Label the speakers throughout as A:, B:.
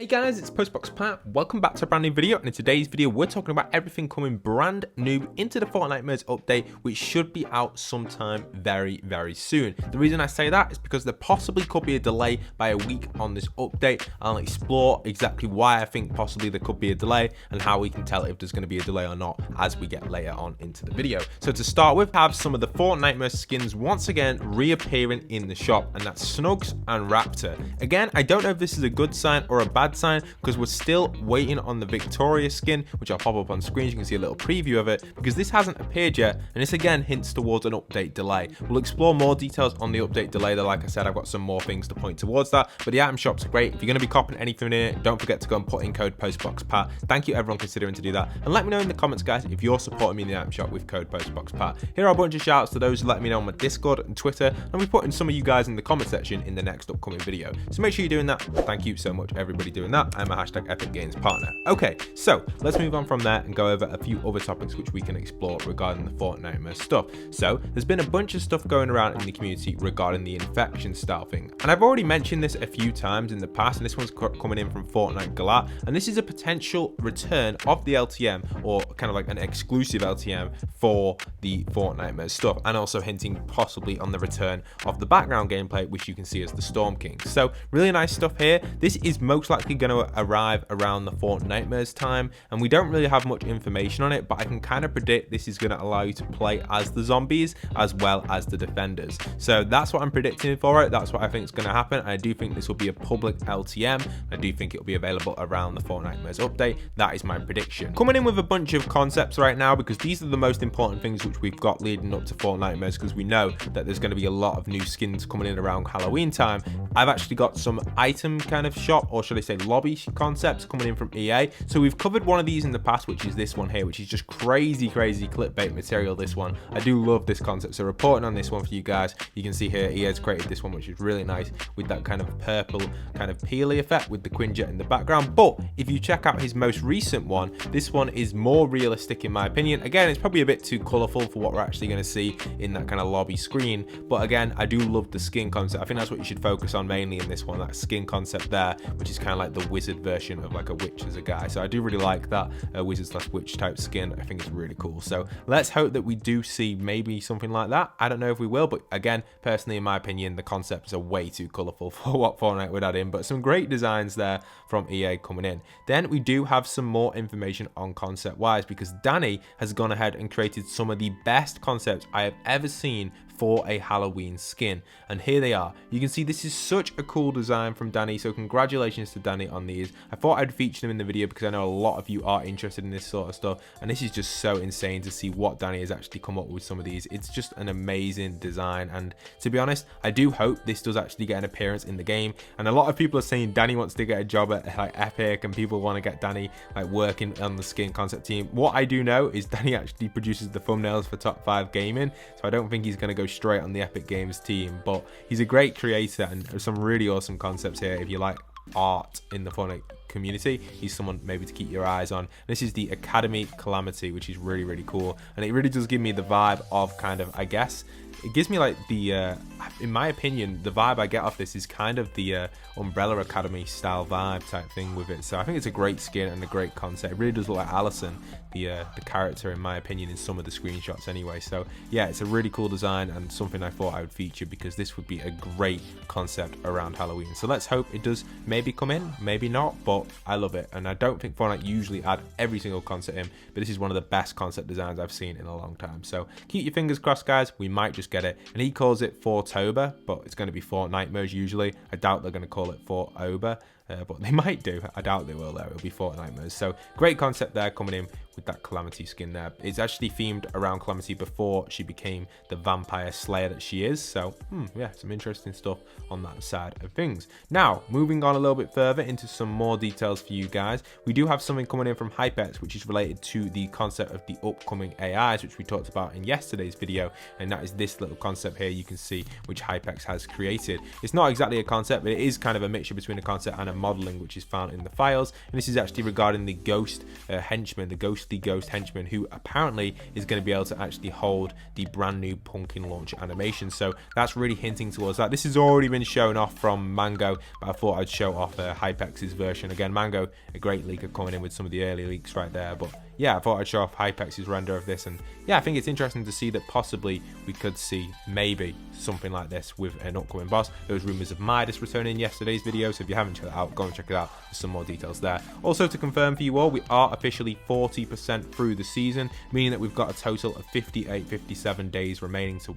A: Hey guys, it's Postbox Pat. Welcome back to a brand new video, and in today's video we're talking about everything coming brand new into the Fortnitemares update, which should be out sometime very soon. The reason I say that is because there possibly could be a delay by a week on this update. I'll explore exactly why I think possibly there could be a delay and how we can tell if there's going to be a delay or not as we get later on into the video. So to start with, have some of the Fortnitemares skins once again reappearing in the shop, and that's Snugs and Raptor. Again, I don't know if this is a good sign or a bad sign because we're still waiting on the Victoria skin, which I'll pop up on screen so you can see a little preview of it, because this hasn't appeared yet, and this again hints towards an update delay. We'll explore more details on the update delay though. Like I said, I've got some more things to point towards that, but the item shop's great. If you're going to be copying anything in it, don't forget to go and put in code PostboxPat. Thank you everyone considering to do that, and let me know in the comments guys if you're supporting me in the item shop with code PostboxPat. Here are a bunch of shout outs to those who let me know on my Discord and Twitter, and we'll be putting some of you guys in the comment section in the next upcoming video, so make sure you're doing that. Thank you so much everybody doing that. I'm a hashtag Epic Games partner. Okay, so let's move on from there and go over a few other topics which we can explore regarding the Fortnite stuff. So there's been a bunch of stuff going around in the community regarding the infection style thing, and I've already mentioned this a few times in the past, and this one's coming in from Fortnite Gala, and this is a potential return of the LTM, or kind of like an exclusive LTM for the Fortnite stuff, and also hinting possibly on the return of the background gameplay, which you can see as the Storm King. So really nice stuff here. This is most likely going to arrive around the Fortnitemares time, and we don't really have much information on it, but I can kind of predict this is going to allow you to play as the zombies as well as the defenders. So that's what I'm predicting for it. That's what I think is going to happen. I do think this will be a public LTM. I do think it will be available around the Fortnitemares update. That is my prediction. Coming in with a bunch of concepts right now, because these are the most important things which we've got leading up to Fortnitemares, because we know that there's going to be a lot of new skins coming in around Halloween time. I've actually got some item kind of shop, or should I say lobby concepts coming in from EA. So we've covered one of these in the past, which is this one here, which is just crazy clickbait material. This one, I do love this concept, so reporting on this one for you guys. You can see here EA's created this one, which is really nice with that kind of purple kind of peely effect with the Quinjet in the background. But if you check out his most recent one, this one is more realistic in my opinion. Again, it's probably a bit too colorful for what we're actually going to see in that kind of lobby screen, but again, I do love the skin concept. I think that's what you should focus on mainly in this one, that skin concept there, which is kind of like the wizard version of like a witch as a guy. So I do really like that wizard/witch type skin. I think it's really cool. So let's hope that we do see maybe something like that. I don't know if we will, but again, personally in my opinion, the concepts are way too colorful for what Fortnite would add in, but some great designs there from EA coming in. Then we do have some more information on concept wise, because Danny has gone ahead and created some of the best concepts I have ever seen for a Halloween skin, and here they are. You can see this is such a cool design from Danny, so congratulations to Danny on these. I thought I'd feature them in the video because I know a lot of you are interested in this sort of stuff, and this is just so insane to see what Danny has actually come up with some of these. It's just an amazing design, and to be honest, I do hope this does actually get an appearance in the game. And a lot of people are saying Danny wants to get a job at like Epic, and people want to get Danny like working on the skin concept team. What I do know is Danny actually produces the thumbnails for Top 5 Gaming, so I don't think he's going to go straight on the Epic Games team, but he's a great creator and there's some really awesome concepts here. If you like art in the Fortnite community, he's someone maybe to keep your eyes on. This is the Academy Calamity, which is really cool, and it really does give me the vibe of kind of, I guess it gives me like the in my opinion, the vibe I get off this is kind of the Umbrella Academy style vibe type thing with it. So I think it's a great skin and a great concept. It really does look like Allison, the character, in my opinion, in some of the screenshots anyway. So yeah, it's a really cool design and something I thought I would feature because this would be a great concept around Halloween. So let's hope it does maybe come in, maybe not, but I love it. And I don't think Fortnite usually add every single concept in, but this is one of the best concept designs I've seen in a long time. So keep your fingers crossed guys, we might just get it. And he calls it Fortober, but it's going to be Fortnitemares usually. I doubt they're going to call it Fortober, but they might do. I doubt they will though. It'll be Fortnitemares. So great concept there coming in with that Calamity skin there. It's actually themed around Calamity before she became the vampire slayer that she is. So yeah, some interesting stuff on that side of things. Now moving on a little bit further into some more details for you guys, we do have something coming in from Hypex, which is related to the concept of the upcoming AIs, which we talked about in yesterday's video, and that is this little concept here you can see, which Hypex has created. It's not exactly a concept, but it is kind of a mixture between a concept and a modeling which is found in the files, and this is actually regarding the ghost henchman, the ghostly ghost henchman, who apparently is going to be able to actually hold the brand new pumpkin launcher animation. So that's really hinting towards that. This has already been shown off from Mango, but I thought I'd show off Hypex's version. Again, Mango, a great leaker, coming in with some of the early leaks right there, but yeah, I thought I'd show off Hypex's render of this, and yeah, I think it's interesting to see that possibly we could see maybe something like this with an upcoming boss. There was rumours of Midas returning in yesterday's video, so if you haven't checked it out, go and check it out. There's some more details there. Also, to confirm for you all, we are officially 40% through the season, meaning that we've got a total of 57 days remaining to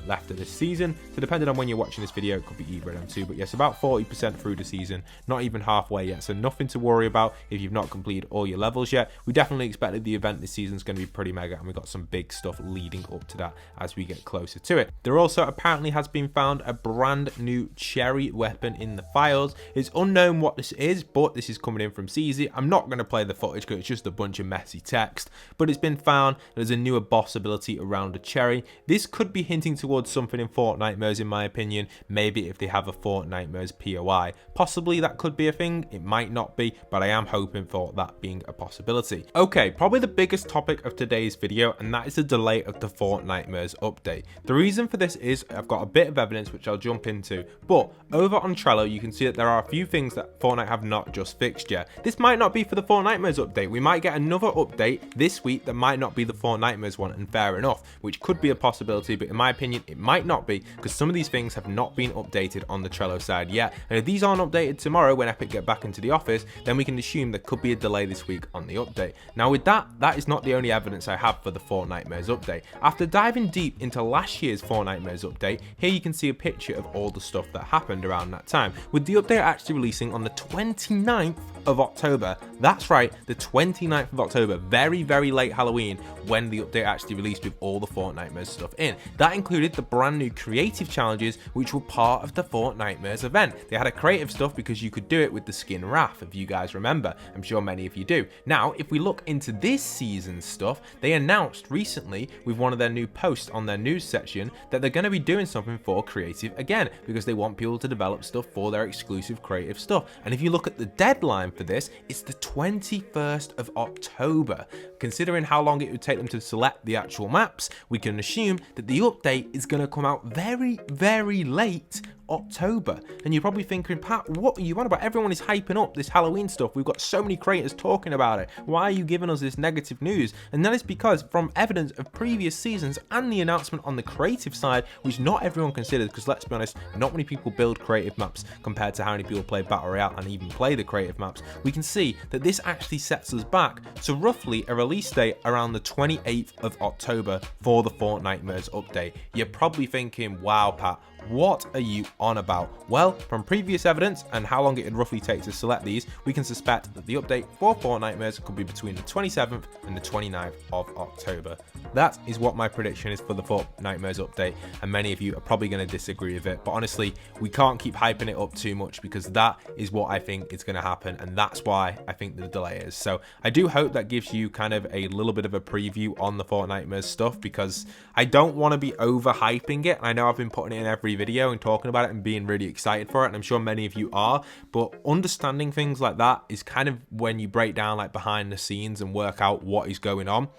A: left of this season. So depending on when you're watching this video, it could be either of them too, but yes, about 40% through the season, not even halfway yet, so nothing to worry about if you've not completed all your levels yet. We definitely expect that the event this season is going to be pretty mega, and we've got some big stuff leading up to that as we get closer to it. There also apparently has been found a brand new cherry weapon in the files. It's unknown what this is, but this is coming in from CZ. I'm not going to play the footage because it's just a bunch of messy text, but it's been found there's a newer boss ability around a cherry. This could be hinting towards something in Fortnitemares, in my opinion. Maybe if they have a Fortnitemares POI, possibly that could be a thing. It might not be, but I am hoping for that being a possibility. Okay, probably the biggest topic of today's video, and that is the delay of the Fortnitemares update. The reason for this is I've got a bit of evidence which I'll jump into, but over on Trello you can see that there are a few things that Fortnite have not just fixed yet. This might not be for the Fortnitemares update. We might get another update this week that might not be the Fortnitemares one, and fair enough, which could be a possibility, but in my opinion it might not be, because some of these things have not been updated on the Trello side yet, and if these aren't updated tomorrow when Epic get back into the office, then we can assume there could be a delay this week on the update. Now with that is not the only evidence I have for the Fortnitemares update. After diving deep into last year's Fortnitemares update, here you can see a picture of all the stuff that happened around that time, with the update actually releasing on the 29th of October. That's right, the 29th of October, very, very late Halloween, when the update actually released with all the Fortnitemares stuff in. That included the brand new creative challenges, which were part of the Fortnitemares event. They had a creative stuff because you could do it with the skin Wrath, if you guys remember. I'm sure many of you do. Now, if we look into this season's stuff, they announced recently with one of their new posts on their news section that they're going to be doing something for creative again, because they want people to develop stuff for their exclusive creative stuff. And if you look at the deadline for this, it's the 21st of October. Considering how long it would take them to select the actual maps, we can assume that the update is going to come out very, very late October. And you're probably thinking, Pat, what are you on about? Everyone is hyping up this Halloween stuff. We've got so many creators talking about it. Why are you giving us this negative news? And that is because from evidence of previous seasons and the announcement on the creative side, which not everyone considers, because let's be honest, not many people build creative maps compared to how many people play Battle Royale and even play the creative maps, we can see that this actually sets us back to roughly a release date around the 28th of October for the Fortnitemares update. You're probably thinking, wow, Pat, what are you on about? Well, from previous evidence and how long it would roughly take to select these, we can suspect that the update for Fortnitemares could be between the 27th and the 29th of October. That is what my prediction is for the Fortnitemares update, and many of you are probably going to disagree with it, but honestly, we can't keep hyping it up too much, because that is what I think is going to happen, and that's why I think the delay is. So I do hope that gives you kind of a little bit of a preview on the Fortnitemares stuff, because I don't want to be overhyping it. I know I've been putting it in every video and talking about it and being really excited for it, and I'm sure many of you are, but understanding things like that is kind of when you break down like behind the scenes and work out what is going on.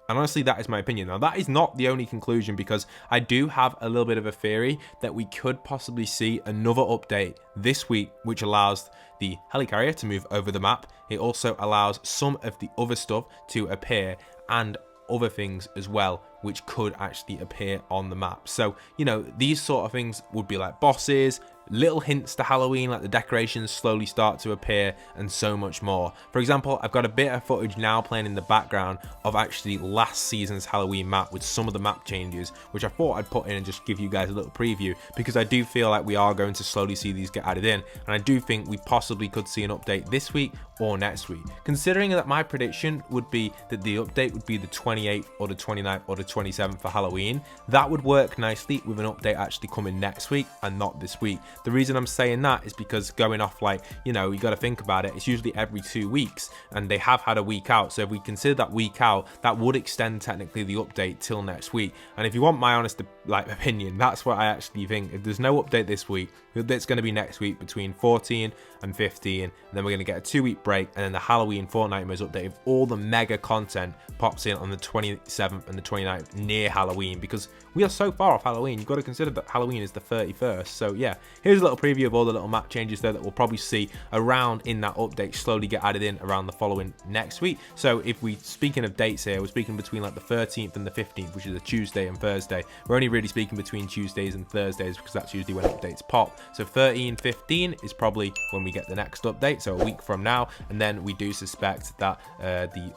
A: And honestly, that is my opinion. Now, that is not the only conclusion, because I do have a little bit of a theory that we could possibly see another update this week, which allows the helicarrier to move over the map. It also allows some of the other stuff to appear, and other things as well, which could actually appear on the map. So, you know, these sort of things would be like bosses, little hints to Halloween, like the decorations slowly start to appear, and so much more. For example, I've got a bit of footage now playing in the background of actually last season's Halloween map with some of the map changes, which I thought I'd put in and just give you guys a little preview, because I do feel like we are going to slowly see these get added in, and I do think we possibly could see an update this week or next week. Considering that my prediction would be that the update would be the 28th or the 29th or the 27th for Halloween, that would work nicely with an update actually coming next week and not this week. The reason I'm saying that is because going off, like, you know, you got to think about it, it's usually every 2 weeks, and they have had a week out. So if we consider that week out, that would extend technically the update till next week. And if you want my honest opinion, that's what I actually think. If there's no update this week, it's going to be next week between 14 and 15, and then we're going to get a 2-week break, and then the Halloween Fortnitemares update of all the mega content pops in on the 27th and the 29th near Halloween, because we are so far off Halloween. You've got to consider that Halloween is the 31st. So yeah, here's a little preview of all the little map changes there that we'll probably see around in that update slowly get added in around the following next week. So if we, speaking of dates here, we're speaking between like the 13th and the 15th, which is a Tuesday and Thursday. We're only really speaking between Tuesdays and Thursdays because that's usually when updates pop. So 13, 15 is probably when we get the next update, so a week from now. And then we do suspect that the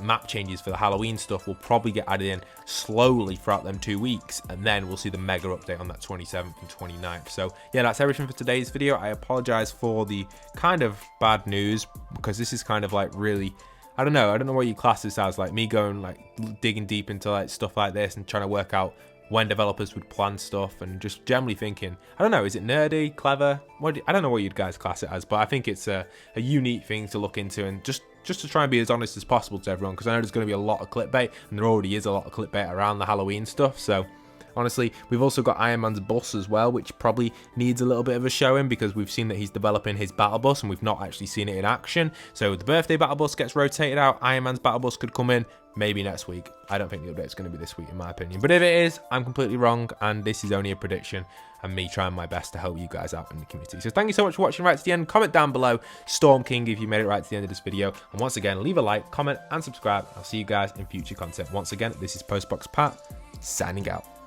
A: map changes for the Halloween stuff will probably get added in slowly throughout them 2 weeks, and then we'll see the mega update on that 27th and 29th. So yeah, that's everything for today's video. I apologize for the kind of bad news, because this is kind of like really, I don't know what you class this as, like me going like digging deep into like stuff like this and trying to work out when developers would plan stuff, and just generally thinking, I don't know, is it nerdy, clever? I don't know what you'd guys class it as, but I think it's a unique thing to look into, and just to try and be as honest as possible to everyone, because I know there's going to be a lot of clickbait, and there already is a lot of clickbait around the Halloween stuff. So honestly, we've also got Iron Man's bus as well, which probably needs a little bit of a showing, because we've seen that he's developing his battle bus and we've not actually seen it in action. So the birthday battle bus gets rotated out, Iron Man's battle bus could come in maybe next week. I don't think the update's going to be this week in my opinion, but if it is, I'm completely wrong, and this is only a prediction and me trying my best to help you guys out in the community. So thank you so much for watching right to the end. Comment down below Storm King if you made it right to the end of this video, and once again, leave a like, comment and subscribe. I'll see you guys in future content. Once again, this is Postbox Pat signing out.